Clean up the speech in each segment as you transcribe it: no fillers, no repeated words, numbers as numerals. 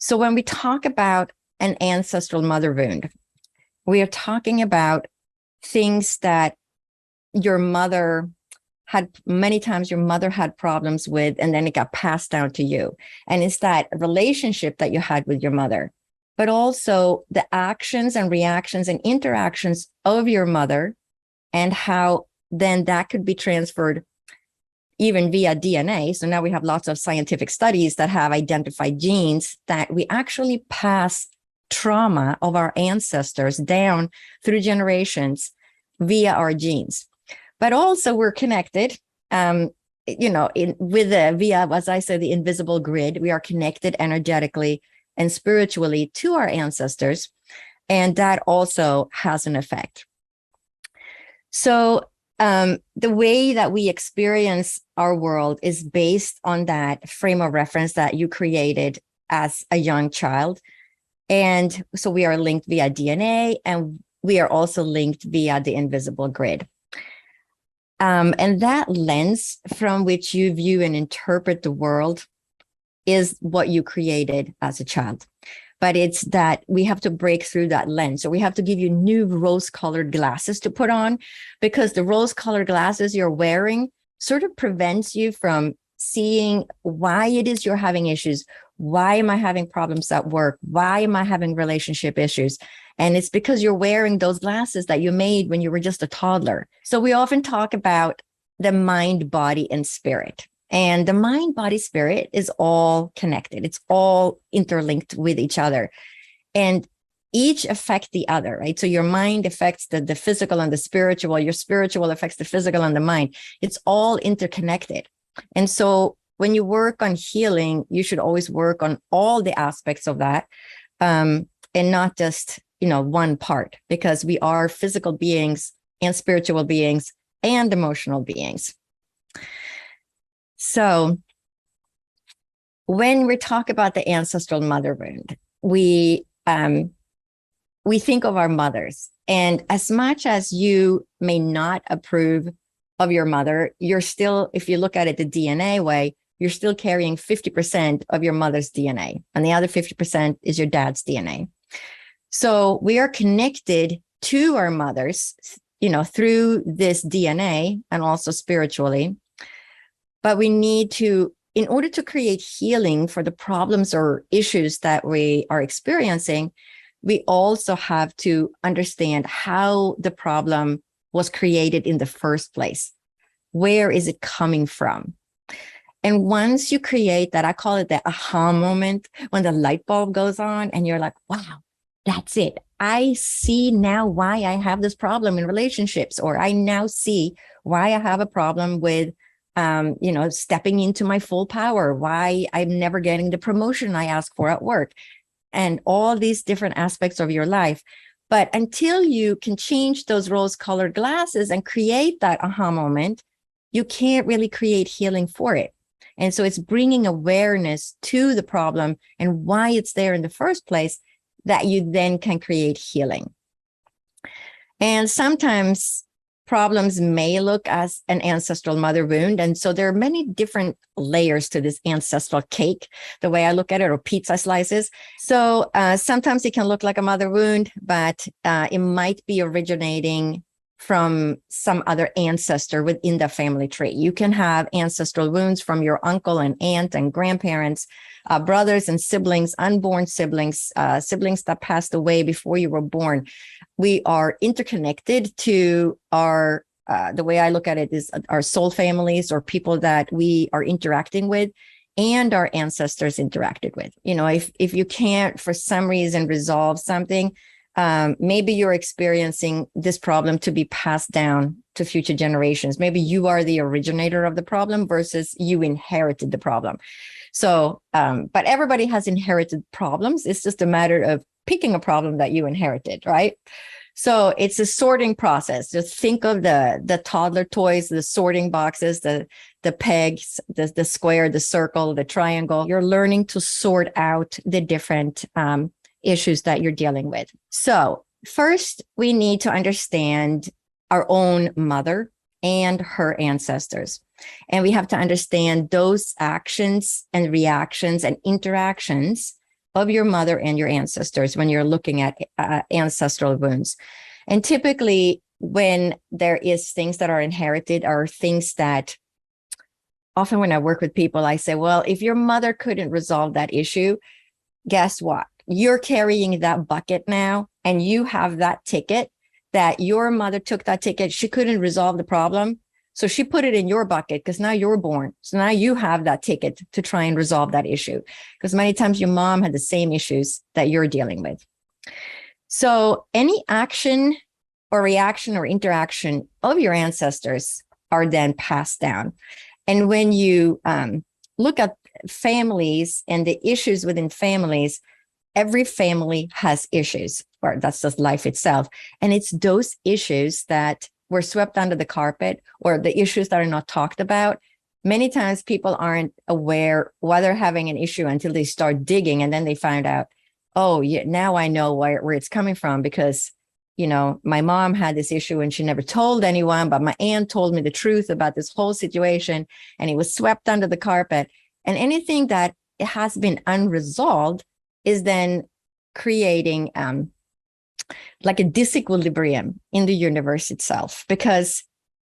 So when we talk about an ancestral mother wound, we are talking about things that your mother had many times your mother had problems with, and then it got passed down to you. And it's that relationship that you had with your mother, but also the actions and reactions and interactions of your mother, and how then that could be transferred even via DNA. So now we have lots of scientific studies that have identified genes that we actually pass trauma of our ancestors down through generations via our genes. But also we're connected, via, as I said, the invisible grid. We are connected energetically and spiritually to our ancestors, and that also has an effect. So the way that we experience our world is based on that frame of reference that you created as a young child. And so we are linked via DNA, and we are also linked via the invisible grid. And that lens from which you view and interpret the world is what you created as a child. But it's that we have to break through that lens. So we have to give you new rose-colored glasses to put on, because the rose-colored glasses you're wearing sort of prevents you from seeing why it is you're having issues. Why am I having problems at work? Why am I having relationship issues? And it's because you're wearing those glasses that you made when you were just a toddler. So we often talk about the mind, body, and spirit. And the mind, body, spirit is all connected. It's all interlinked with each other. And each affect the other, right? So your mind affects the physical and the spiritual. Your spiritual affects the physical and the mind. It's all interconnected. And so when you work on healing, you should always work on all the aspects of that, and not just, one part, because we are physical beings and spiritual beings and emotional beings. So when we talk about the ancestral mother wound, we think of our mothers. And as much as you may not approve of your mother, you're still, if you look at it the DNA way, you're still carrying 50% of your mother's DNA. And the other 50% is your dad's DNA. So we are connected to our mothers, through this DNA and also spiritually. But we need to, in order to create healing for the problems or issues that we are experiencing, we also have to understand how the problem was created in the first place. Where is it coming from? And once you create that, I call it the aha moment, when the light bulb goes on and you're like, wow, that's it. I see now why I have this problem in relationships, or I now see why I have a problem with stepping into my full power, why I'm never getting the promotion I ask for at work, and all these different aspects of your life. But until you can change those rose-colored glasses and create that aha moment, you can't really create healing for it. And so it's bringing awareness to the problem and why it's there in the first place, that you then can create healing. And sometimes problems may look as an ancestral mother wound. And so there are many different layers to this ancestral cake, the way I look at it, or pizza slices. So sometimes it can look like a mother wound, but it might be originating from some other ancestor within the family tree. You can have ancestral wounds from your uncle and aunt and grandparents, brothers and siblings, unborn siblings, siblings that passed away before you were born. We are interconnected to our, the way I look at it is our soul families, or people that we are interacting with, and our ancestors interacted with. If you can't, for some reason, resolve something, maybe you're experiencing this problem to be passed down to future generations. Maybe you are the originator of the problem versus you inherited the problem. So, but everybody has inherited problems. It's just a matter of picking a problem that you inherited, right? So it's a sorting process. Just think of the toddler toys, the sorting boxes, the pegs, the square, the circle, the triangle. You're learning to sort out the different issues that you're dealing with. So first, we need to understand our own mother and her ancestors. And we have to understand those actions and reactions and interactions of your mother and your ancestors when you're looking at ancestral wounds. And typically, when there is things that are inherited or things that often when I work with people, I say, well, if your mother couldn't resolve that issue, guess what? You're carrying that bucket now, and you have that ticket that your mother took that ticket. She couldn't resolve the problem. So she put it in your bucket because now you're born. So now you have that ticket to try and resolve that issue. Because many times your mom had the same issues that you're dealing with. So any action or reaction or interaction of your ancestors are then passed down. And when you look at families and the issues within families, every family has issues, or that's just life itself. And it's those issues that were swept under the carpet, or the issues that are not talked about. Many times people aren't aware why they're having an issue until they start digging, and then they find out, oh, yeah, now I know where it's coming from, because my mom had this issue and she never told anyone, but my aunt told me the truth about this whole situation, and it was swept under the carpet. And anything that has been unresolved is then creating like a disequilibrium in the universe itself, because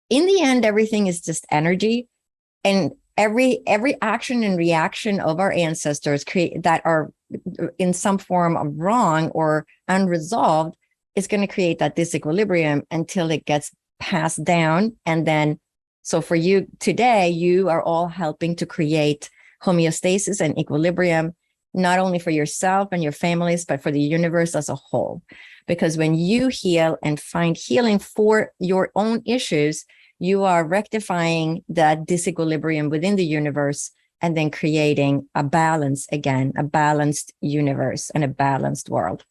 in the end, everything is just energy, and every action and reaction of our ancestors that are in some form of wrong or unresolved is going to create that disequilibrium until it gets passed down. And then, so for you today, you are all helping to create homeostasis and equilibrium, not only for yourself and your families, but for the universe as a whole. Because when you heal and find healing for your own issues, you are rectifying that disequilibrium within the universe and then creating a balance again, a balanced universe and a balanced world.